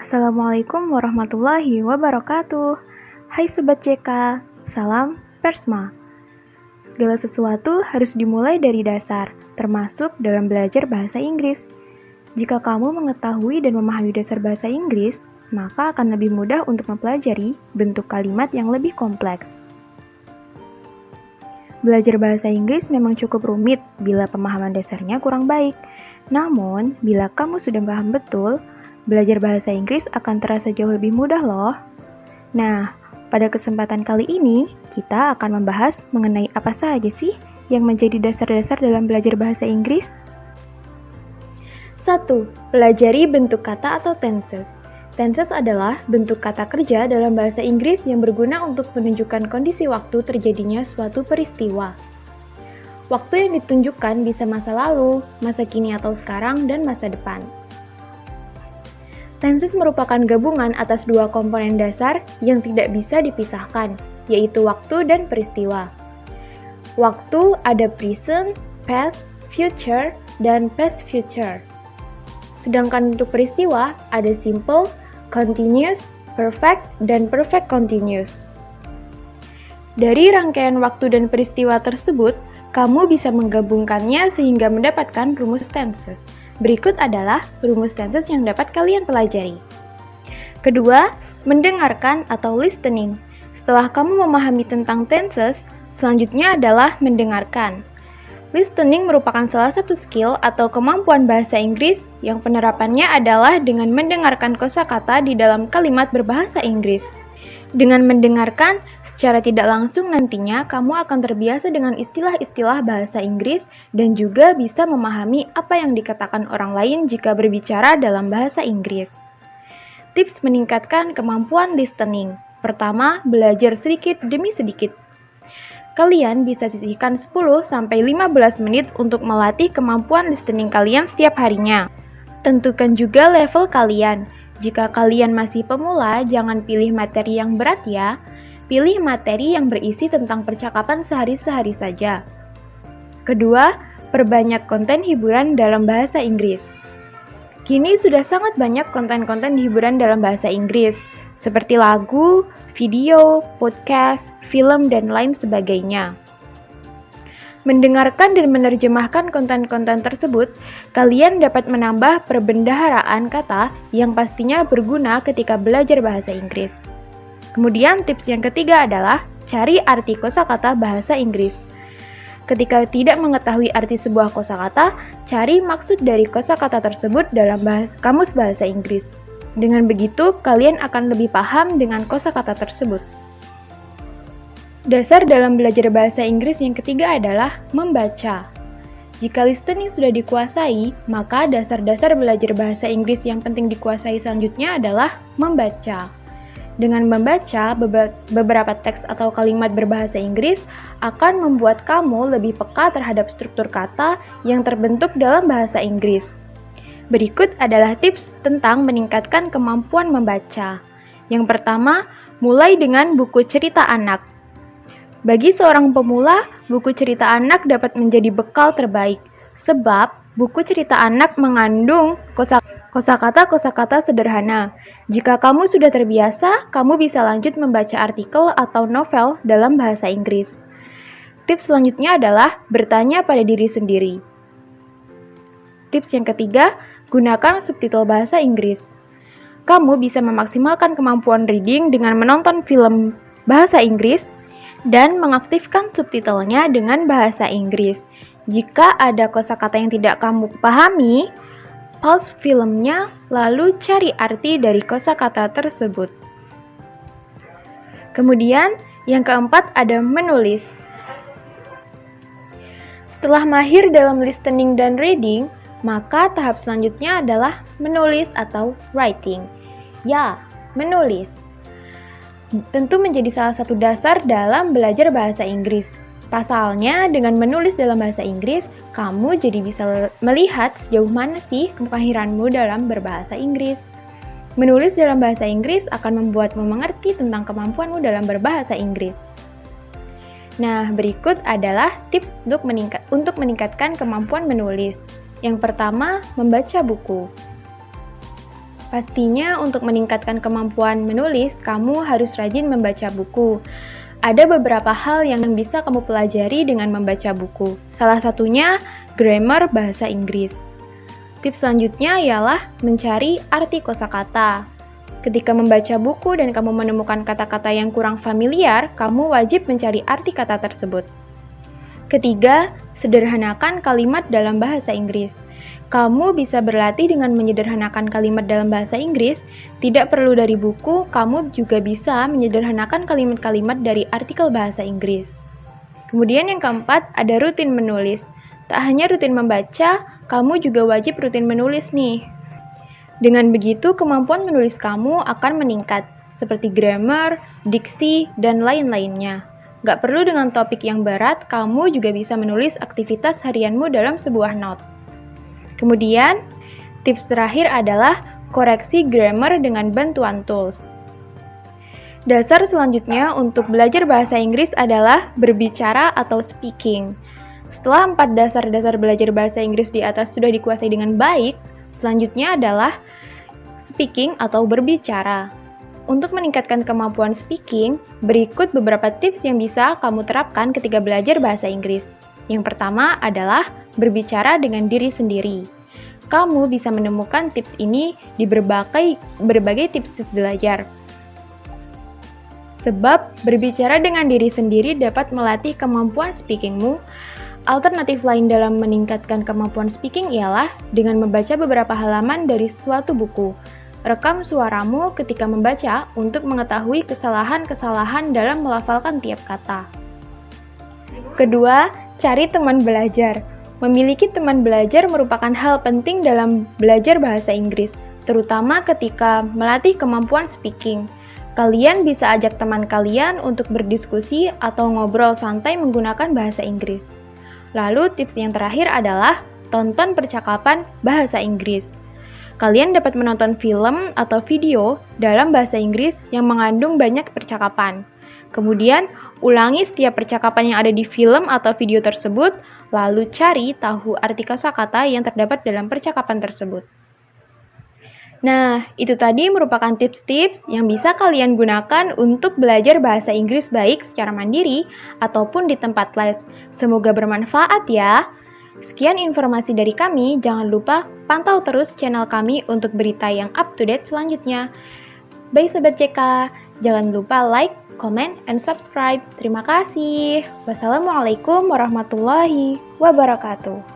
Assalamualaikum warahmatullahi wabarakatuh. Hai Sobat JK, salam Persma. Segala sesuatu harus dimulai dari dasar, termasuk dalam belajar bahasa Inggris. Jika kamu mengetahui dan memahami dasar bahasa Inggris, maka akan lebih mudah untuk mempelajari bentuk kalimat yang lebih kompleks. Belajar bahasa Inggris memang cukup rumit bila pemahaman dasarnya kurang baik. Namun, bila kamu sudah paham betul, belajar bahasa Inggris akan terasa jauh lebih mudah loh. Nah, pada kesempatan kali ini, kita akan membahas mengenai apa saja sih yang menjadi dasar-dasar dalam belajar bahasa Inggris. 1. Pelajari bentuk kata atau tenses. Tenses adalah bentuk kata kerja dalam bahasa Inggris yang berguna untuk menunjukkan kondisi waktu terjadinya suatu peristiwa. Waktu yang ditunjukkan bisa masa lalu, masa kini atau sekarang, dan masa depan. Tenses merupakan gabungan atas dua komponen dasar yang tidak bisa dipisahkan, yaitu waktu dan peristiwa. Waktu ada present, past, future, dan past future. Sedangkan untuk peristiwa ada simple, continuous, perfect, dan perfect continuous. Dari rangkaian waktu dan peristiwa tersebut, kamu bisa menggabungkannya sehingga mendapatkan rumus tenses. Berikut adalah rumus tenses yang dapat kalian pelajari. Kedua, mendengarkan atau listening. Setelah kamu memahami tentang tenses, selanjutnya adalah mendengarkan. Listening merupakan salah satu skill atau kemampuan bahasa Inggris yang penerapannya adalah dengan mendengarkan kosakata di dalam kalimat berbahasa Inggris. Dengan mendengarkan, secara tidak langsung nantinya kamu akan terbiasa dengan istilah-istilah bahasa Inggris dan juga bisa memahami apa yang dikatakan orang lain jika berbicara dalam bahasa Inggris. Tips meningkatkan kemampuan listening. Pertama, belajar sedikit demi sedikit. Kalian bisa sisihkan 10-15 menit untuk melatih kemampuan listening kalian setiap harinya. Tentukan juga level kalian. Jika kalian masih pemula, jangan pilih materi yang berat ya. Pilih materi yang berisi tentang percakapan sehari-hari saja. Kedua, perbanyak konten hiburan dalam bahasa Inggris. Kini sudah sangat banyak konten-konten hiburan dalam bahasa Inggris, seperti lagu, video, podcast, film, dan lain sebagainya. Mendengarkan dan menerjemahkan konten-konten tersebut, kalian dapat menambah perbendaharaan kata yang pastinya berguna ketika belajar bahasa Inggris. Kemudian tips yang ketiga adalah cari arti kosakata bahasa Inggris. Ketika tidak mengetahui arti sebuah kosakata, cari maksud dari kosakata tersebut dalam kamus bahasa Inggris. Dengan begitu, kalian akan lebih paham dengan kosakata tersebut. Dasar dalam belajar bahasa Inggris yang ketiga adalah membaca. Jika listening sudah dikuasai, maka dasar-dasar belajar bahasa Inggris yang penting dikuasai selanjutnya adalah membaca. Dengan membaca, beberapa teks atau kalimat berbahasa Inggris akan membuat kamu lebih peka terhadap struktur kata yang terbentuk dalam bahasa Inggris. Berikut adalah tips tentang meningkatkan kemampuan membaca. Yang pertama, mulai dengan buku cerita anak. Bagi seorang pemula, buku cerita anak dapat menjadi bekal terbaik, sebab buku cerita anak mengandung kosakata-kosakata sederhana. Jika kamu sudah terbiasa, kamu bisa lanjut membaca artikel atau novel dalam bahasa Inggris. Tips selanjutnya adalah bertanya pada diri sendiri. Tips yang ketiga, gunakan subtitle bahasa Inggris. Kamu bisa memaksimalkan kemampuan reading dengan menonton film bahasa Inggris dan mengaktifkan subtitlenya dengan bahasa Inggris. Jika ada kosakata yang tidak kamu pahami, pause filmnya lalu cari arti dari kosakata tersebut. Kemudian, yang keempat ada menulis. Setelah mahir dalam listening dan reading, maka tahap selanjutnya adalah menulis atau writing. Ya, menulis. Tentu menjadi salah satu dasar dalam belajar bahasa Inggris. Pasalnya, dengan menulis dalam bahasa Inggris, kamu jadi bisa melihat sejauh mana sih kemahiranmu dalam berbahasa Inggris. Menulis dalam bahasa Inggris akan membuatmu mengerti tentang kemampuanmu dalam berbahasa Inggris. Nah, berikut adalah tips untuk meningkatkan kemampuan menulis. Yang pertama, membaca buku. Pastinya untuk meningkatkan kemampuan menulis, kamu harus rajin membaca buku. Ada beberapa hal yang bisa kamu pelajari dengan membaca buku. Salah satunya, grammar bahasa Inggris. Tips selanjutnya ialah mencari arti kosakata. Ketika membaca buku dan kamu menemukan kata-kata yang kurang familiar, kamu wajib mencari arti kata tersebut. Ketiga, sederhanakan kalimat dalam bahasa Inggris. Kamu bisa berlatih dengan menyederhanakan kalimat dalam bahasa Inggris. Tidak perlu dari buku, kamu juga bisa menyederhanakan kalimat-kalimat dari artikel bahasa Inggris. Kemudian yang keempat, ada rutin menulis. Tak hanya rutin membaca, kamu juga wajib rutin menulis nih. Dengan begitu, kemampuan menulis kamu akan meningkat, seperti grammar, diksi, dan lain-lainnya. Gak perlu dengan topik yang berat, kamu juga bisa menulis aktivitas harianmu dalam sebuah note. Kemudian, tips terakhir adalah koreksi grammar dengan bantuan tools. Dasar selanjutnya untuk belajar bahasa Inggris adalah berbicara atau speaking. Setelah 4 dasar-dasar belajar bahasa Inggris di atas sudah dikuasai dengan baik, selanjutnya adalah speaking atau berbicara. Untuk meningkatkan kemampuan speaking, berikut beberapa tips yang bisa kamu terapkan ketika belajar bahasa Inggris. Yang pertama adalah berbicara dengan diri sendiri. Kamu bisa menemukan tips ini di berbagai tips-tips belajar. Sebab berbicara dengan diri sendiri dapat melatih kemampuan speakingmu. Alternatif lain dalam meningkatkan kemampuan speaking ialah dengan membaca beberapa halaman dari suatu buku. Rekam suaramu ketika membaca untuk mengetahui kesalahan-kesalahan dalam melafalkan tiap kata. Kedua, cari teman belajar. Memiliki teman belajar merupakan hal penting dalam belajar bahasa Inggris, terutama ketika melatih kemampuan speaking. Kalian bisa ajak teman kalian untuk berdiskusi atau ngobrol santai menggunakan bahasa Inggris. Lalu tips yang terakhir adalah tonton percakapan bahasa Inggris. Kalian dapat menonton film atau video dalam bahasa Inggris yang mengandung banyak percakapan. Kemudian, ulangi setiap percakapan yang ada di film atau video tersebut, lalu cari tahu arti kosakata yang terdapat dalam percakapan tersebut. Nah, itu tadi merupakan tips-tips yang bisa kalian gunakan untuk belajar bahasa Inggris baik secara mandiri ataupun di tempat les. Semoga bermanfaat ya! Sekian informasi dari kami, jangan lupa pantau terus channel kami untuk berita yang up-to-date selanjutnya. Bye Sobat CK, jangan lupa like, comment, and subscribe. Terima kasih. Wassalamualaikum warahmatullahi wabarakatuh.